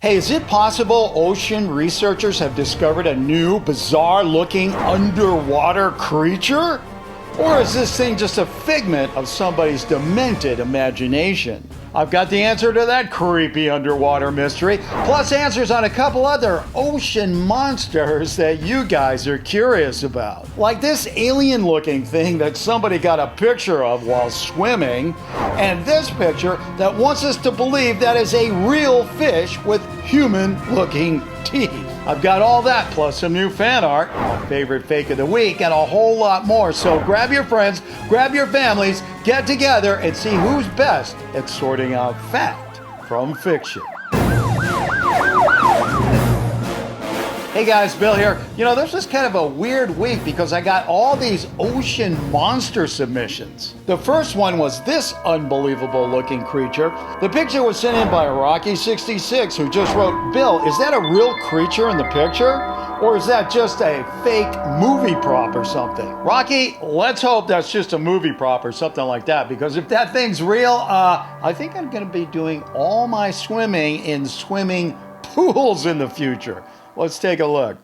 Hey, is it possible ocean researchers have discovered a new, bizarre-looking underwater creature? Or is this thing just a figment of somebody's demented imagination? I've got the answer to that creepy underwater mystery, plus answers on a couple other ocean monsters that you guys are curious about. Like this alien-looking thing that somebody got a picture of while swimming, and this picture that wants us to believe that is a real fish with human-looking teeth. I've got all that, plus some new fan art, my favorite fake of the week, and a whole lot more. So grab your friends, grab your families, get together, and see who's best at sorting out fact from fiction. Hey guys, Bill here. You know, this was kind of a weird week because I got all these ocean monster submissions. The first one was this unbelievable looking creature. The picture was sent in by Rocky66, who just wrote, Bill, is that a real creature in the picture? Or is that just a fake movie prop or something? Rocky, let's hope that's just a movie prop or something like that, because if that thing's real, I think I'm gonna be doing all my swimming in swimming pools in the future. Let's take a look.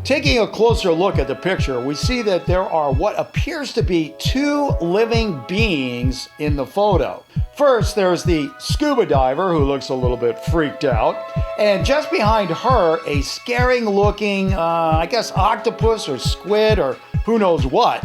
Taking a closer look at the picture, we see that there are what appears to be two living beings in the photo. First, there's the scuba diver who looks a little bit freaked out. And just behind her, a scaring looking, I guess octopus or squid or who knows what.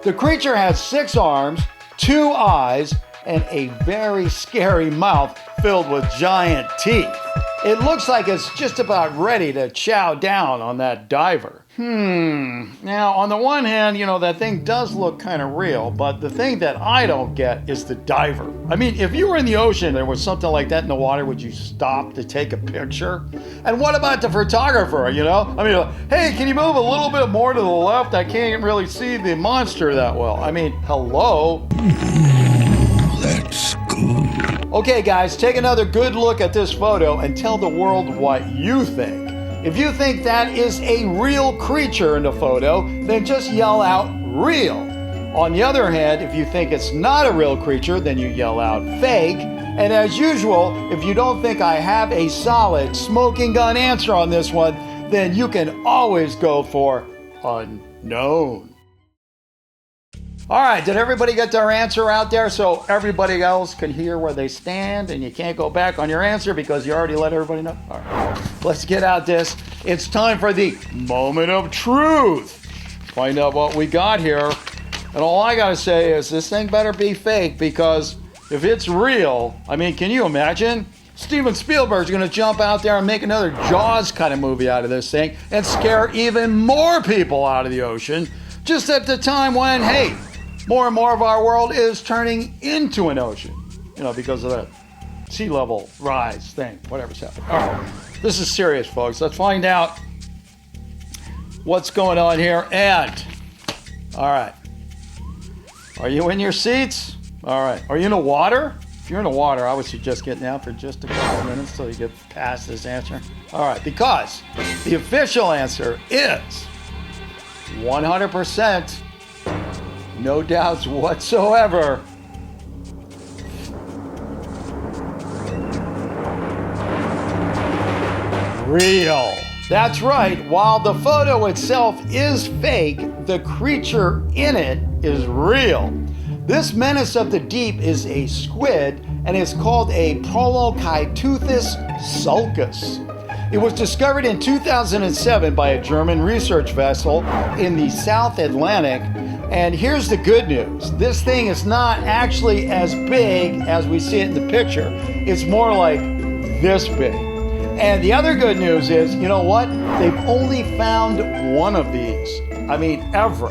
The creature has 6 arms, 2 eyes, and a very scary mouth filled with giant teeth. It looks like it's just about ready to chow down on that diver. Now, on the one hand, you know, that thing does look kind of real, but the thing that I don't get is the diver. I mean, if you were in the ocean and there was something like that in the water, would you stop to take a picture? And what about the photographer, you know? I mean, hey, can you move a little bit more to the left? I can't really see the monster that well. I mean, hello? That's good. Okay guys, take another good look at this photo and tell the world what you think. If you think that is a real creature in the photo, then just yell out real. On the other hand, if you think it's not a real creature, then you yell out fake. And as usual, if you don't think I have a solid smoking gun answer on this one, then you can always go for unknown. All right, did everybody get their answer out there so everybody else can hear where they stand and you can't go back on your answer because you already let everybody know? All right, let's get out this. It's time for the moment of truth. Find out what we got here. And all I gotta say is this thing better be fake, because if it's real, I mean, can you imagine? Steven Spielberg's gonna jump out there and make another Jaws kind of movie out of this thing and scare even more people out of the ocean, just at the time when, hey, more and more of our world is turning into an ocean, you know, because of that sea level rise thing, whatever's happening. All right, this is serious, folks. Let's find out what's going on here. And, all right, are you in your seats? All right, are you in the water? If you're in the water, I would suggest getting out for just a couple of minutes till you get past this answer. All right, because the official answer is 100%. No doubts whatsoever. Real. That's right. While the photo itself is fake, the creature in it is real. This menace of the deep is a squid, and it's called a Prolochaeteuthis sulcus. It was discovered in 2007 by a German research vessel in the South Atlantic. And here's the good news. This thing is not actually as big as we see it in the picture. It's more like this big. And the other good news is, you know what? They've only found one of these. I mean, ever.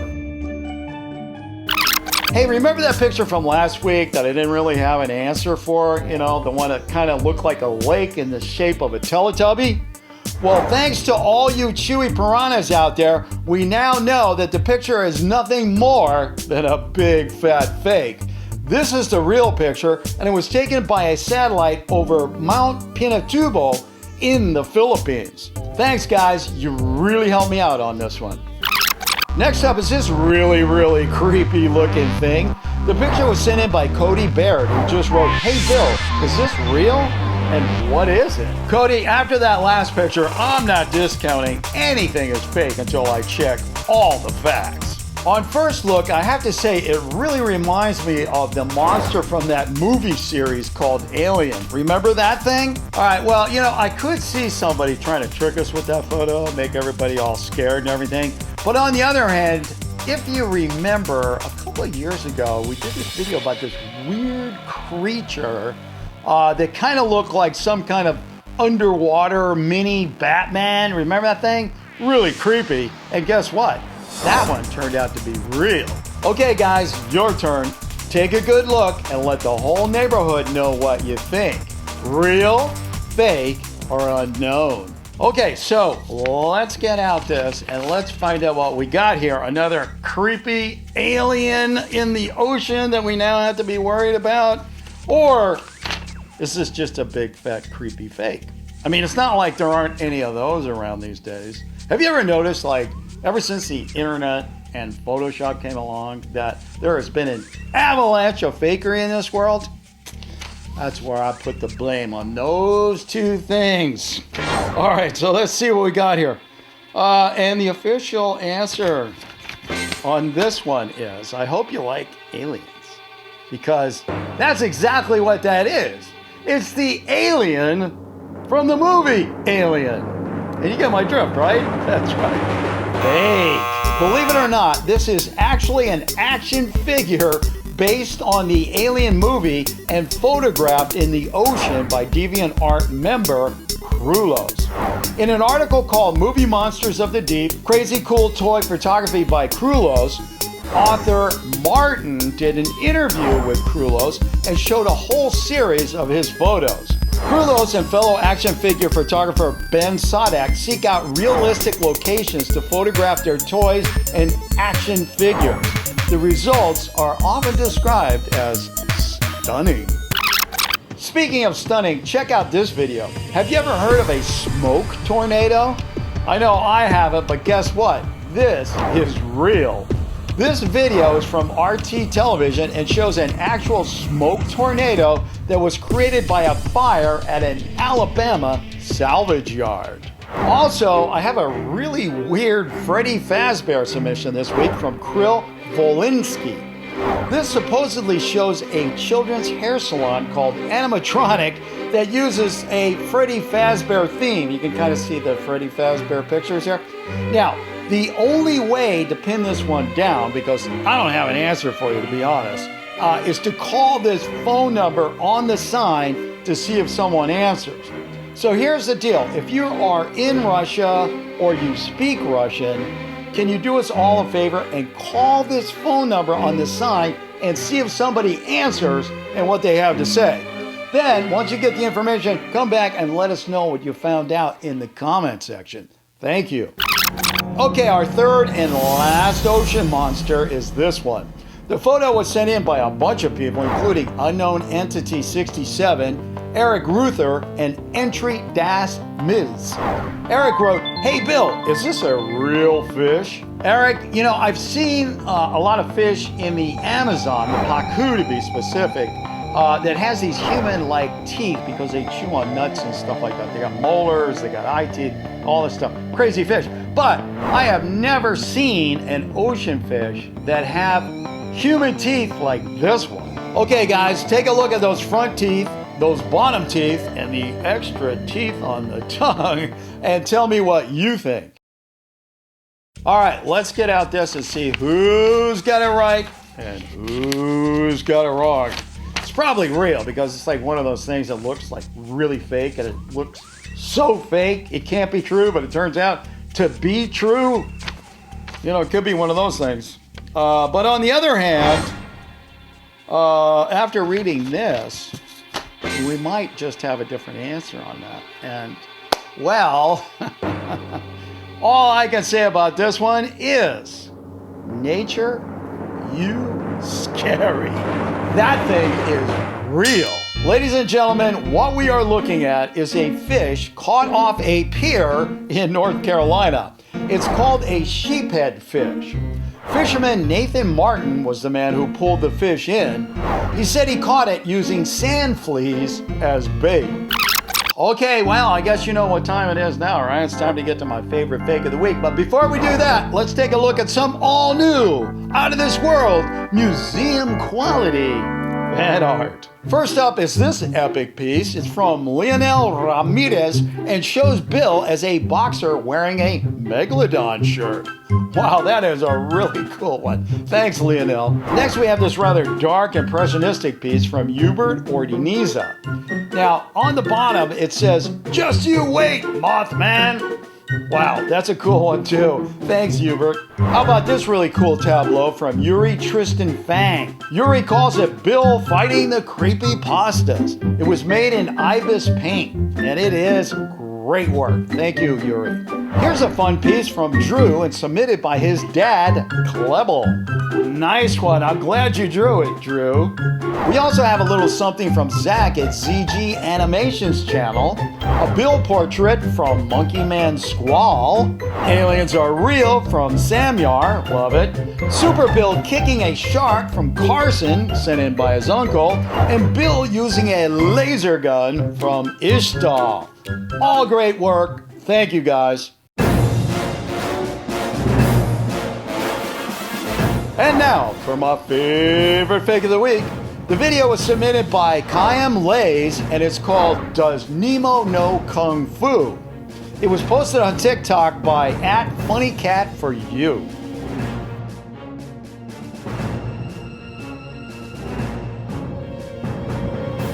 Hey, remember that picture from last week that I didn't really have an answer for? You know, the one that kind of looked like a lake in the shape of a Teletubby? Well, thanks to all you chewy piranhas out there, we now know that the picture is nothing more than a big fat fake. This is the real picture, and it was taken by a satellite over Mount Pinatubo in the Philippines. Thanks, guys. You really helped me out on this one. Next up is this really, really creepy looking thing. The picture was sent in by Cody Baird, who just wrote, "Hey Bill, is this real? And what is it?" Cody, after that last picture, I'm not discounting anything as fake until I check all the facts. On first look, I have to say it really reminds me of the monster from that movie series called Alien. Remember that thing? All right, well, you know, I could see somebody trying to trick us with that photo, make everybody all scared and everything. But on the other hand, if you remember, a couple of years ago, we did this video about this weird creature that kind of looked like some kind of underwater mini Batman. Remember that thing? Really creepy. And guess what? That one turned out to be real. Okay, guys, your turn. Take a good look and let the whole neighborhood know what you think. Real, fake, or unknown. Okay, so let's get out this and let's find out what we got here. Another creepy alien in the ocean that we now have to be worried about? Or is this just a big, fat, creepy fake? I mean, it's not like there aren't any of those around these days. Have you ever noticed, like, ever since the internet and Photoshop came along, that there has been an avalanche of fakery in this world? That's where I put the blame, on those two things. All right, so let's see what we got here. And the official answer on this one is, I hope you like aliens, because that's exactly what that is. It's the alien from the movie Alien. And you get my drift, right? That's right. Fake. Believe it or not, this is actually an action figure based on the Alien movie and photographed in the ocean by DeviantArt member Krulos. In an article called Movie Monsters of the Deep, Crazy Cool Toy Photography by Krulos, author Martin did an interview with Krulos and showed a whole series of his photos. Krulos and fellow action figure photographer Ben Sadak seek out realistic locations to photograph their toys and action figures. The results are often described as stunning. Speaking of stunning, check out this video. Have you ever heard of a smoke tornado? I know I haven't, but guess what? This is real. This video is from RT Television and shows an actual smoke tornado that was created by a fire at an Alabama salvage yard. Also, I have a really weird Freddy Fazbear submission this week from Krill Volinsky. This supposedly shows a children's hair salon called Animatronic that uses a Freddy Fazbear theme. You can kind of see the Freddy Fazbear pictures here. Now, the only way to pin this one down, because I don't have an answer for you to be honest, is to call this phone number on the sign to see if someone answers. So here's the deal. If you are in Russia or you speak Russian, can you do us all a favor and call this phone number on the sign and see if somebody answers and what they have to say? Then, once you get the information, come back and let us know what you found out in the comment section. Thank you. Okay, our third and last ocean monster is this one. The photo was sent in by a bunch of people, including Unknown Entity 67, Eric Ruther, and Entry Das Miz. Eric wrote, "Hey Bill, is this a real fish?" Eric, you know, I've seen a lot of fish in the Amazon, the pacu to be specific, that has these human-like teeth because they chew on nuts and stuff like that. They got molars, they got eye teeth, all this stuff. Crazy fish. But I have never seen an ocean fish that have human teeth like this one. Okay guys, take a look at those front teeth, those bottom teeth, and the extra teeth on the tongue, and tell me what you think. All right, let's get out this and see who's got it right and who's got it wrong. It's probably real because it's like one of those things that looks like really fake, and it looks so fake it can't be true, but it turns out to be true. You know, it could be one of those things. But on the other hand, after reading this, we might just have a different answer on that. And, well, all I can say about this one is, nature, you scary. That thing is real. Ladies and gentlemen, what we are looking at is a fish caught off a pier in North Carolina. It's called a sheephead fish. Fisherman Nathan Martin was the man who pulled the fish in. He said he caught it using sand fleas as bait. Okay, well, I guess you know what time it is now, right? It's time to get to my favorite fake of the week. But before we do that, let's take a look at some all-new, out-of-this-world, museum-quality fan art. First up is this epic piece. It's from Lionel Ramirez and shows Bill as a boxer wearing a Megalodon shirt. Wow, that is a really cool one. Thanks, Lionel. Next, we have this rather dark, impressionistic piece from Hubert Ordiniza. Now, on the bottom, it says, "Just you wait, Mothman." Wow, that's a cool one too. Thanks, Hubert. How about this really cool tableau from Yuri Tristan Fang? Yuri calls it Bill Fighting the Creepypastas. It was made in Ibis paint, and it is great work. Thank you, Yuri. Here's a fun piece from Drew and submitted by his dad, Klebel. Nice one. I'm glad you drew it, Drew. We also have a little something from Zach at ZG Animations channel. A Bill portrait from Monkey Man Squall. Aliens Are Real from Samyar. Love it. Super Bill kicking a shark from Carson, sent in by his uncle. And Bill using a laser gun from Ishtar. All great work. Thank you, guys. And now, for my favorite fake of the week. The video was submitted by Kayam Lays, and it's called Does Nemo Know Kung Fu? It was posted on TikTok by @FunnyCatForYou.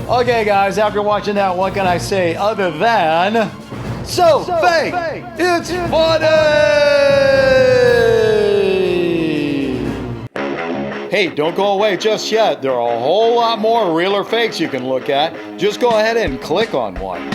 Okay, guys, after watching that, what can I say other than so fake, it's funny! Hey, don't go away just yet. There are a whole lot more real or fakes you can look at. Just go ahead and click on one.